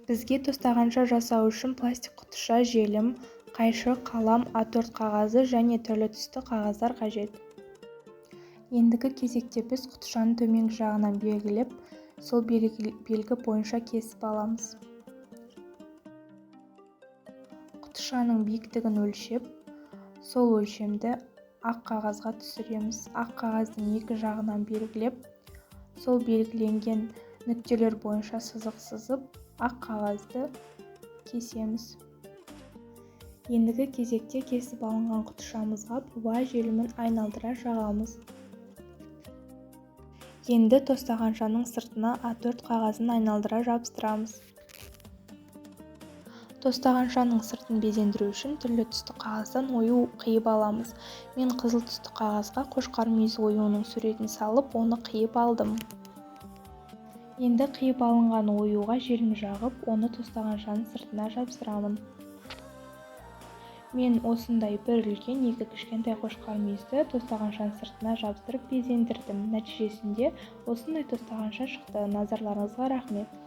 Бізге тостағанша жасау үшін пластик құтыша, желім, қайшы, қалам, А4 қағазы және түрлі түсті қағаздар қажет. Ендігі кезекте біз құтышаны төменгі жағынан белгілеп, сол белгі бойынша кесіп аламыз. Құтышаның биіктігін өлшеп, сол өлшемді ақ қағазға түсіреміз. Ақ қағаздың екі жағынан белгілеп, сол белгіленген нүктелер бойынша сызық сызып, ақ қағазды кесеміз. Ендігі кезекте кесіп алынған құтышамызға буа желімін айналдыра жағамыз. Енді тостағаншаның сыртына А4 қағазын айналдыра жабыстырамыз. Тостағаншаның сыртын безендіру үшін түрлі түсті қағаздан ою қиып аламыз. Мен қызыл түсті қағазға қошқар мүйіз оюының суретін салып, оны қиып алдым. Енді қиып алынған оюға желім жағып, оны тостағаншаның сыртына жабыстырамын. Мен осындай бір үлкен, екі кішкентай қошқар мүйізді тостағаншаның сыртына жабыстырып безендірдім. Нәтижесінде осындай тостағанша шықты. Назарларыңызға рахмет.